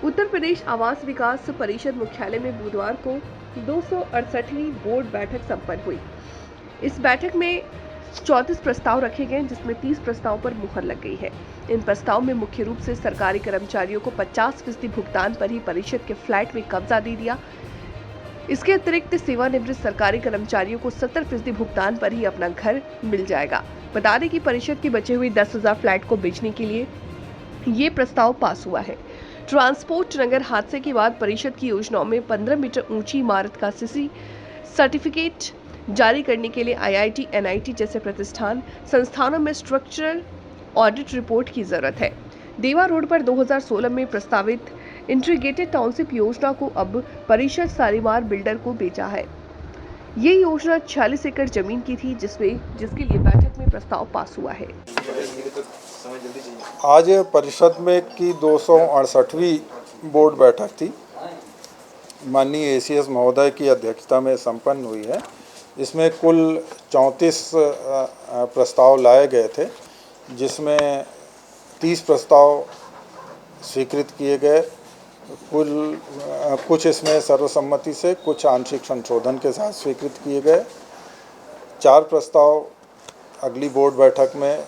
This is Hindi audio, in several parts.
उत्तर प्रदेश आवास विकास परिषद मुख्यालय में बुधवार को 268वीं बोर्ड बैठक संपन्न हुई। इस बैठक में 34 प्रस्ताव रखे गए, जिसमें 30 प्रस्ताव पर मुहर लग गई है। इन प्रस्ताव में मुख्य रूप से सरकारी कर्मचारियों को 50% भुगतान पर ही परिषद के फ्लैट में कब्जा दे दिया। इसके अतिरिक्त सेवानिवृत्त सरकारी कर्मचारियों को 70% भुगतान पर ही अपना घर मिल जाएगा। बता दें कि परिषद के बचे हुए 10,000 फ्लैट को बेचने के लिए ये प्रस्ताव पास हुआ है। ट्रांसपोर्ट नगर हादसे के बाद परिषद की योजनाओं में 15 मीटर ऊंची इमारत का सीसी सर्टिफिकेट जारी करने के लिए आईआईटी, एनआईटी जैसे प्रतिष्ठान संस्थानों में स्ट्रक्चरल ऑडिट रिपोर्ट की जरूरत है। देवा रोड पर 2016 में प्रस्तावित इंटीग्रेटेड टाउनशिप योजना को अब परिषद शालीमार बिल्डर को बेचा है। ये योजना 46 एकड़ जमीन की थी, जिसके लिए बैठक में प्रस्ताव पास हुआ है। आज परिषद में की 268वीं बोर्ड बैठक थी, माननीय एसीएस महोदय की अध्यक्षता में संपन्न हुई है। इसमें कुल 34 प्रस्ताव लाए गए थे, जिसमें 30 प्रस्ताव स्वीकृत किए गए। कुछ इसमें सर्वसम्मति से, कुछ आंशिक संशोधन के साथ स्वीकृत किए गए। 4 प्रस्ताव अगली बोर्ड बैठक में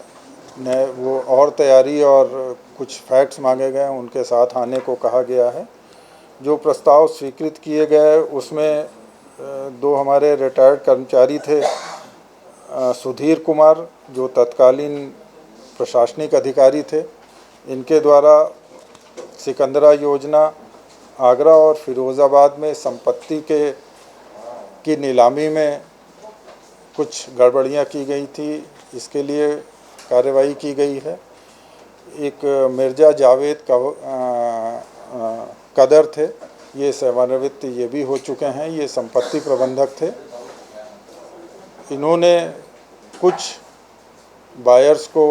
वो और तैयारी और कुछ फैक्ट्स मांगे गए, उनके साथ आने को कहा गया है। जो प्रस्ताव स्वीकृत किए गए उसमें 2 हमारे रिटायर्ड कर्मचारी थे, सुधीर कुमार जो तत्कालीन प्रशासनिक अधिकारी थे। इनके द्वारा सिकंदरा योजना, आगरा और फिरोज़ाबाद में संपत्ति की नीलामी में कुछ गड़बड़ियाँ की गई थी, इसके लिए कार्रवाई की गई है। एक मिर्ज़ा जावेद कदर थे, ये सेवानिवृत्त ये भी हो चुके हैं, ये संपत्ति प्रबंधक थे। इन्होंने कुछ बायर्स को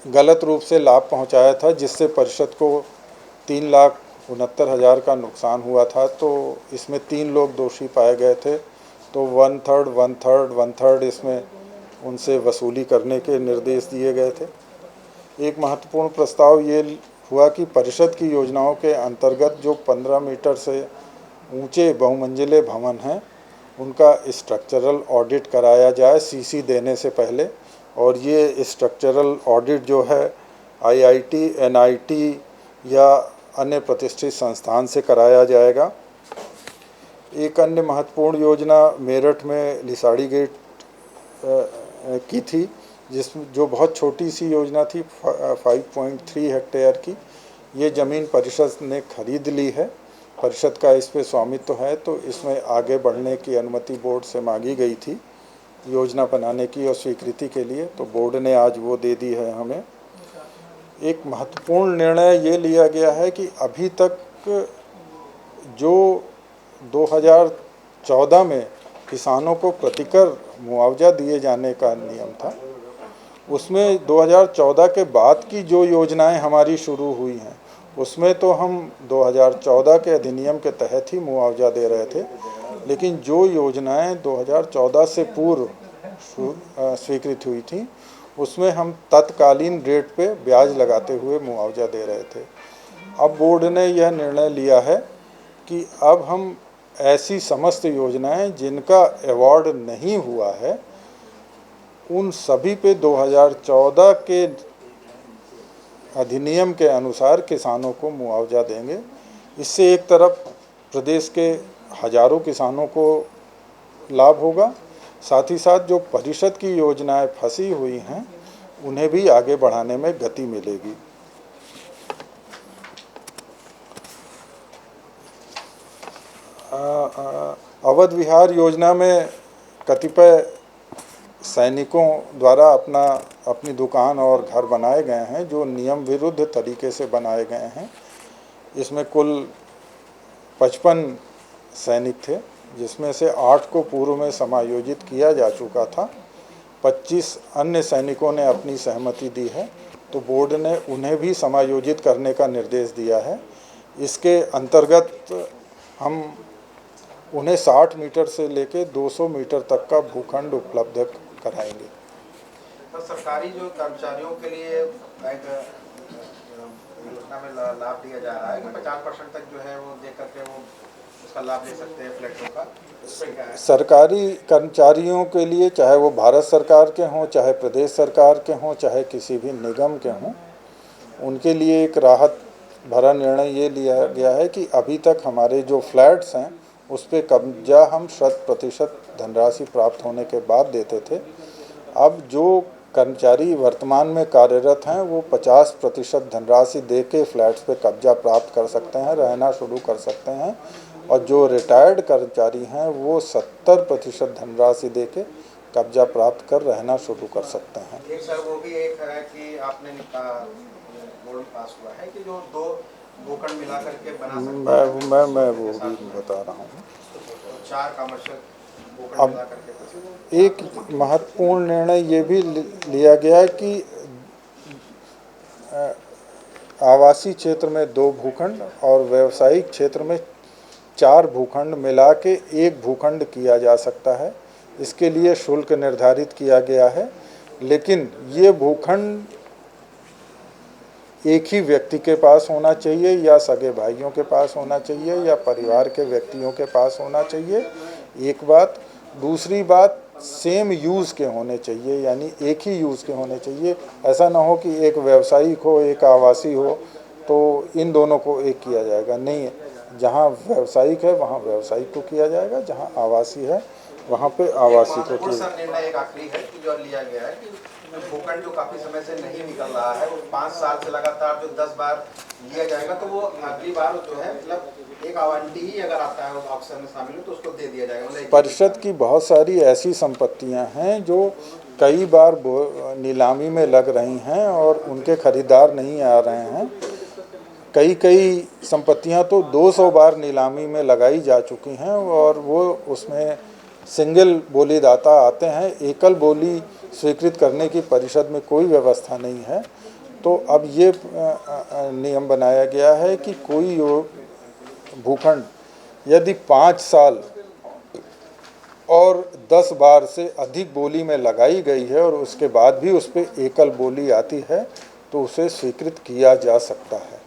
गलत रूप से लाभ पहुंचाया था, जिससे परिषद को 3,69,000 का नुकसान हुआ था। तो इसमें 3 लोग दोषी पाए गए थे, तो 1/3 इसमें उनसे वसूली करने के निर्देश दिए गए थे। एक महत्वपूर्ण प्रस्ताव ये हुआ कि परिषद की योजनाओं के अंतर्गत जो 15 मीटर से ऊंचे बहुमंजिले भवन हैं, उनका स्ट्रक्चरल ऑडिट कराया जाए सीसी देने से पहले। और ये स्ट्रक्चरल ऑडिट जो है आईआईटी, एनआईटी या अन्य प्रतिष्ठित संस्थान से कराया जाएगा। एक अन्य महत्वपूर्ण योजना मेरठ में लिसाड़ी गेट की थी, जो बहुत छोटी सी योजना थी, 5.3 हेक्टेयर की। ये ज़मीन परिषद ने खरीद ली है, परिषद का इस पे स्वामित्व है, तो इसमें आगे बढ़ने की अनुमति बोर्ड से मांगी गई थी योजना बनाने की और स्वीकृति के लिए, तो बोर्ड ने आज वो दे दी है हमें। एक महत्वपूर्ण निर्णय ये लिया गया है कि अभी तक जो 2014 में किसानों को प्रतिकर मुआवजा दिए जाने का नियम था, उसमें 2014 के बाद की जो योजनाएं हमारी शुरू हुई हैं, उसमें तो हम 2014 के अधिनियम के तहत ही मुआवजा दे रहे थे, लेकिन जो योजनाएं 2014 से पूर्व स्वीकृत हुई थी, उसमें हम तत्कालीन रेट पे ब्याज लगाते हुए मुआवजा दे रहे थे। अब बोर्ड ने यह निर्णय लिया है कि अब हम ऐसी समस्त योजनाएं जिनका अवार्ड नहीं हुआ है, उन सभी पे 2014 के अधिनियम के अनुसार किसानों को मुआवजा देंगे। इससे एक तरफ प्रदेश के हजारों किसानों को लाभ होगा, साथ ही साथ जो परिषद की योजनाएं फंसी हुई हैं, उन्हें भी आगे बढ़ाने में गति मिलेगी। अवध विहार योजना में कतिपय सैनिकों द्वारा अपनी दुकान और घर बनाए गए हैं, जो नियम विरुद्ध तरीके से बनाए गए हैं। इसमें कुल 55 सैनिक थे, जिसमें से 8 को पूर्व में समायोजित किया जा चुका था। 25 अन्य सैनिकों ने अपनी सहमति दी है, तो बोर्ड ने उन्हें भी समायोजित करने का निर्देश दिया है। इसके अंतर्गत हम उन्हें 60 मीटर से लेकर 200 मीटर तक का भूखंड उपलब्ध कराएंगे। तो सरकारी जो कर्मचारियों के लिए योजना में लाभ दिया जा रहा है कि 50% तक जो है वो दे करके वो उसका लाभ ले सकते हैं फ्लैटों का, उस पर क्या है? सरकारी कर्मचारियों के लिए, चाहे वो भारत सरकार के हों, चाहे प्रदेश सरकार के हों, चाहे किसी भी निगम के हों, उनके लिए एक राहत भरा निर्णय ये लिया गया है कि अभी तक हमारे जो फ्लैट्स हैं उस पर कब्जा हम 100% धनराशि प्राप्त होने के बाद देते थे। अब जो कर्मचारी वर्तमान में कार्यरत हैं वो 50% धनराशि दे के फ्लैट्स पे कब्जा प्राप्त कर सकते हैं, रहना शुरू कर सकते हैं, और जो रिटायर्ड कर्मचारी हैं वो 70% धनराशि दे के कब्जा प्राप्त कर रहना शुरू कर सकते हैं। एक सर वो भी एक है कि आपने बोर्ड पास हुआ है कि जो 2 भूखंड मिला करके बना सकते हैं, मैं वो भी बता रहा हूँ। तो 4 कमर्शियल भूखंड अब मिला करके एक महत्वपूर्ण निर्णय ये भी लिया गया कि आवासीय क्षेत्र में 2 भूखंड और व्यावसायिक क्षेत्र में 4 भूखंड मिला के 1 भूखंड किया जा सकता है। इसके लिए शुल्क निर्धारित किया गया है, लेकिन ये भूखंड एक ही व्यक्ति के पास होना चाहिए या सगे भाइयों के पास होना चाहिए या परिवार के व्यक्तियों के पास होना चाहिए, एक बात। दूसरी बात, सेम यूज़ के होने चाहिए, यानी एक ही यूज़ के होने चाहिए। ऐसा ना हो कि एक व्यावसायिक हो एक आवासीय हो तो इन दोनों को एक किया जाएगा, नहीं। जहाँ व्यावसायिक है वहाँ व्यावसायिक को किया जाएगा, जहाँ आवासीय है वहाँ पे आवासीय को किया जाएगा। निर्णय एक आखिरी है कि जो लिया गया है कि भूखंड जो काफी समय से नहीं निकल रहा है, वो 5 साल से लगातार जो 10 बार लिया जाएगा, तो वो अगली बार जो है मतलब एक आवंटी ही अगर आता है उस ऑक्शन में शामिल हो तो उसको दे दिया जाएगा। मतलब परिषद की बहुत सारी ऐसी संपत्तियां हैं जो कई बार नीलामी में लग रही हैं और उनके खरीदार नहीं आ रहे हैं। कई संपत्तियां तो 200 बार नीलामी में लगाई जा चुकी हैं और वो उसमें सिंगल बोलीदाता आते हैं, एकल बोली स्वीकृत करने की परिषद में कोई व्यवस्था नहीं है। तो अब ये नियम बनाया गया है कि कोई भूखंड यदि 5 साल और 10 बार से अधिक बोली में लगाई गई है और उसके बाद भी उस पर एकल बोली आती है तो उसे स्वीकृत किया जा सकता है।